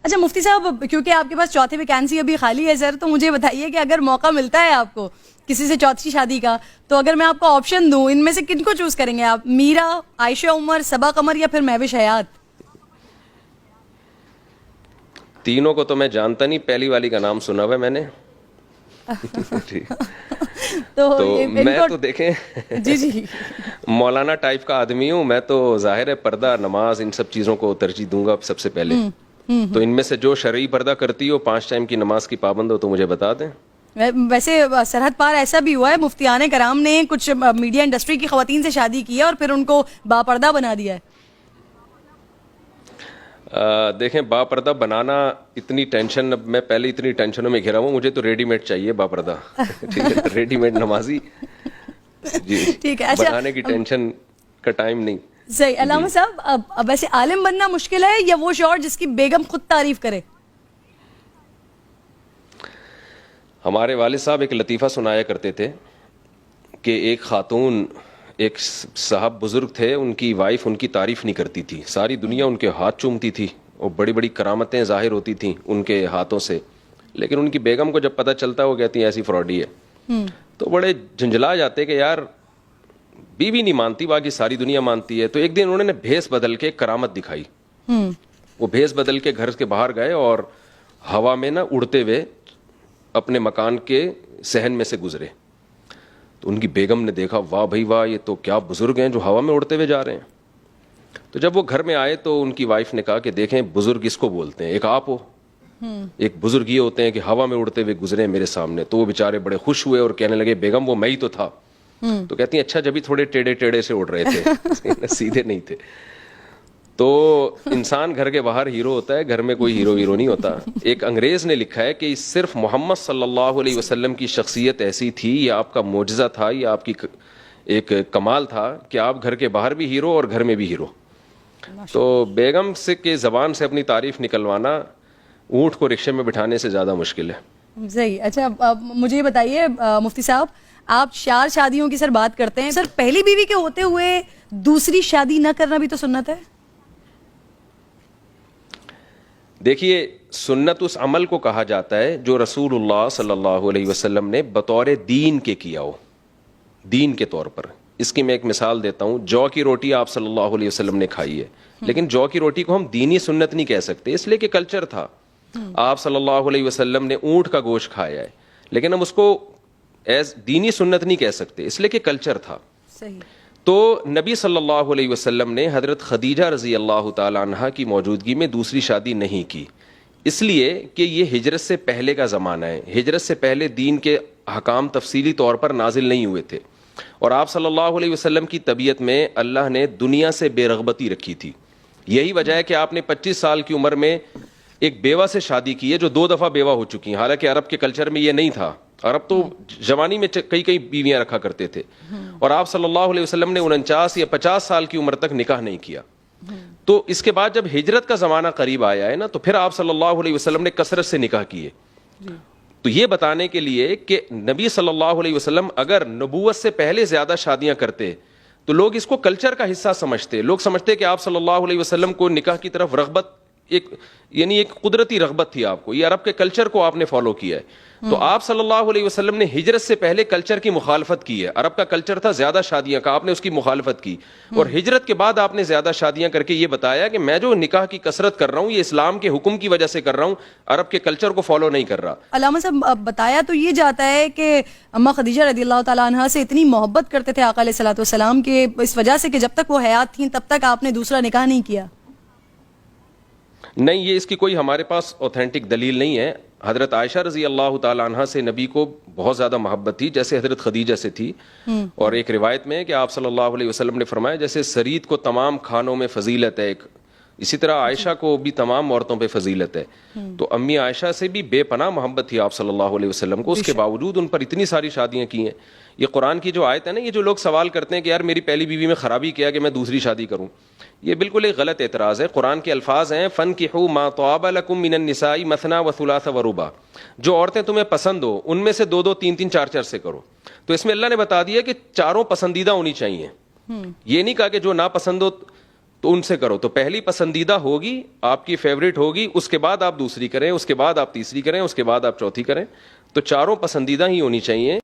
اچھا مفتی صاحب، کیونکہ آپ کے پاس چوتھی ویکینسی ابھی خالی ہے سر، تو مجھے بتائیے کہ اگر موقع ملتا ہے آپ کو کسی سے چوتھی شادی کا، تو اگر میں آپ کو آپشن دوں، ان میں سے کن کو چوز کریں گے آپ؟ میرا، عائشہ عمر، صبا قمر یا پھر مہوش حیات؟ تینوں کو تو میں جانتا نہیں، پہلی والی کا نام سنا ہوا ہے میں نے. تو میں تو دیکھیں جی جی مولانا ٹائپ کا آدمی ہوں میں، تو ظاہر ہے پردہ، نماز، ان سب چیزوں کو ترجیح دوں گا سب سے پہلے. تو ان میں سے جو شرعی پردہ کرتی ہو، 5 ٹائم کی نماز کی پابند ہو، تو مجھے بتا دیں. ویسے سرحد پار ایسا بھی ہوا ہے، مفتیان کرام نے کچھ میڈیا انڈسٹری کی خواتین سے شادی کی ہے اور پھر ان کو باپردہ بنا دیا ہے. دیکھیں باپردہ بنانا اتنی ٹینشن، اب میں پہلے اتنی ٹینشنوں میں گھرا ہوں، مجھے تو ریڈی میڈ چاہیے باپردہ. ٹھیک ہے، ریڈی میڈ نمازی جی، ٹھیک ہے. اچھا، بنانے کی ٹینشن کا ٹائم نہیں. صحیح. علامہ صاحب، اب ویسے عالم بننا مشکل ہے یا وہ شوہر جس کی بیگم خود تعریف کرے؟ ہمارے والد صاحب ایک لطیفہ سنایا کرتے تھے کہ ایک خاتون، ایک صاحب بزرگ تھے، ان کی وائف ان کی تعریف نہیں کرتی تھی، ساری دنیا ان کے ہاتھ چومتی تھی اور بڑی بڑی کرامتیں ظاہر ہوتی تھیں ان کے ہاتھوں سے، لیکن ان کی بیگم کو جب پتہ چلتا وہ کہتی ہیں ایسی فراڈی ہے. تو بڑے جھنجھلا جاتے کہ یار بیوی نہیں مانتی، باقی ساری دنیا مانتی ہے. تو ایک دن انہوں نے بھیس بدل کے کرامت دکھائی. وہ بھیس بدل کے گھر کے باہر گئے اور ہوا میں اڑتے ہوئے اپنے مکان کے صحن میں سے گزرے. تو ان کی بیگم نے دیکھا، واہ بھائی واہ، یہ تو کیا بزرگ ہیں جو ہوا میں اڑتے ہوئے جا رہے ہیں. تو جب وہ گھر میں آئے تو ان کی وائف نے کہا کہ دیکھیں بزرگ اس کو بولتے ہیں، ایک آپ ہو، ایک بزرگ یہ ہوتے ہیں کہ ہوا میں اڑتے ہوئے گزرے میرے سامنے. تو وہ بیچارے بڑے خوش ہوئے اور کہنے لگے بیگم وہ میں ہی تو تھا. تو کہتی ہیں اچھا، جبھی تھوڑے ٹیڑے ٹیڑے سے اڑ رہے تھے سیدھے نہیں تھے. تو انسان گھر کے باہر ہیرو ہوتا ہے، گھر میں کوئی ہیرو نہیں ہوتا. ایک انگریز نے لکھا ہے کہ صرف محمد صلی اللہ علیہ وسلم کی شخصیت ایسی تھی، یہ آپ کا معجزہ تھا، یہ آپ کی ایک کمال تھا کہ آپ گھر کے باہر بھی ہیرو اور گھر میں بھی ہیرو. تو بیگم سے کے زبان سے اپنی تعریف نکلوانا اونٹ کو رکشے میں بٹھانے سے زیادہ مشکل ہے. صحیح. اچھا مجھے یہ بتائیے مفتی صاحب، آپ 4 شادیوں کی سر بات کرتے ہیں، سر پہلی بیوی کے ہوتے ہوئے دوسری شادی نہ کرنا بھی تو سنت ہے؟ دیکھیے سنت اس عمل کو کہا جاتا ہے جو رسول اللہ صلی اللہ علیہ وسلم نے بطور دین کے کیا ہو، دین کے طور پر. اس کی میں ایک مثال دیتا ہوں. جو کی روٹی آپ صلی اللہ علیہ وسلم نے کھائی ہے، لیکن جو کی روٹی کو ہم دینی سنت نہیں کہہ سکتے، اس لیے کہ کلچر تھا. آپ صلی اللہ علیہ وسلم نے اونٹ کا گوشت کھایا ہے، لیکن ہم اس کو ایز دینی سنت نہیں کہہ سکتے، اس لیے کہ کلچر تھا. صحیح. تو نبی صلی اللہ علیہ وسلم نے حضرت خدیجہ رضی اللہ تعالی عنہا کی موجودگی میں دوسری شادی نہیں کی، اس لیے کہ یہ ہجرت سے پہلے کا زمانہ ہے. ہجرت سے پہلے دین کے احکام تفصیلی طور پر نازل نہیں ہوئے تھے، اور آپ صلی اللہ علیہ وسلم کی طبیعت میں اللہ نے دنیا سے بے رغبتی رکھی تھی. یہی وجہ ہے کہ آپ نے 25 سال کی عمر میں ایک بیوہ سے شادی کی ہے جو 2 دفعہ بیوہ ہو چکی ہیں. حالانکہ عرب کے کلچر میں یہ نہیں تھا، عرب تو جوانی میں کئی بیویاں رکھا کرتے تھے، اور آپ صلی اللہ علیہ وسلم نے 49 یا 50 سال کی عمر تک نکاح نہیں کیا. تو اس کے بعد جب ہجرت کا زمانہ قریب آیا ہے تو پھر آپ صلی اللہ علیہ وسلم نے کثرت سے نکاح کیے. تو یہ بتانے کے لیے کہ نبی صلی اللہ علیہ وسلم اگر نبوت سے پہلے زیادہ شادیاں کرتے تو لوگ اس کو کلچر کا حصہ سمجھتے. لوگ سمجھتے کہ آپ صلی اللہ علیہ وسلم کو نکاح کی طرف رغبت یعنی ایک قدرتی رغبت تھی آپ کو، یہ عرب کے کلچر کو آپ نے فالو کیا ہے. تو آپ صلی اللہ علیہ وسلم نے ہجرت سے پہلے کلچر کی مخالفت کی ہے. عرب کا کلچر تھا زیادہ شادیاں کا، آپ نے اس کی مخالفت کی، اور ہجرت کے بعد آپ نے زیادہ شادیاں کر کے یہ بتایا کہ میں جو نکاح کی کثرت کر رہا ہوں یہ اسلام کے حکم کی وجہ سے کر رہا ہوں، عرب کے کلچر کو فالو نہیں کر رہا. علامہ صاحب بتایا تو یہ جاتا ہے کہ اماں خدیجہ رضی اللہ تعالیٰ عنہا سے اتنی محبت کرتے تھے آقا علیہ الصلوۃ والسلام کے اس وجہ سے کہ جب تک وہ حیات تھیں تب تک آپ نے دوسرا نکاح نہیں کیا. نہیں، یہ اس کی کوئی ہمارے پاس اوتھینٹک دلیل نہیں ہے. حضرت عائشہ رضی اللہ تعالی عنہا سے نبی کو بہت زیادہ محبت تھی جیسے حضرت خدیجہ سے تھی. اور ایک روایت میں ہے کہ آپ صلی اللہ علیہ وسلم نے فرمایا جیسے سرید کو تمام کھانوں میں فضیلت ہے، اسی طرح عائشہ کو بھی تمام عورتوں پہ فضیلت ہے. تو امی عائشہ سے بھی بے پناہ محبت تھی آپ صلی اللہ علیہ وسلم کو، اس کے باوجود ان پر اتنی ساری شادیاں کی ہیں. یہ قرآن کی جو آیت ہے نا، یہ جو لوگ سوال کرتے ہیں کہ یار میری پہلی بیوی میں خرابی کیا کہ میں دوسری شادی کروں، یہ بالکل ایک غلط اعتراض ہے. قرآن کے الفاظ ہیں فَانكِحُوا مَا طَابَ لَكُم مِّنَ النِّسَاءِ مَثْنَىٰ وَثُلَاثَ وَرُبَاع، جو عورتیں تمہیں پسند ہو ان میں سے 2 3 4 سے کرو. تو اس میں اللہ نے بتا دیا کہ چاروں پسندیدہ ہونی چاہیے. یہ نہیں کہا کہ جو ناپسند ہو تو ان سے کرو. تو پہلی پسندیدہ ہوگی, آپ کی فیوریٹ ہوگی, اس کے بعد آپ دوسری کریں, اس کے بعد آپ تیسری کریں, اس کے بعد آپ چوتھی کریں. تو چاروں پسندیدہ ہی ہونی چاہیے.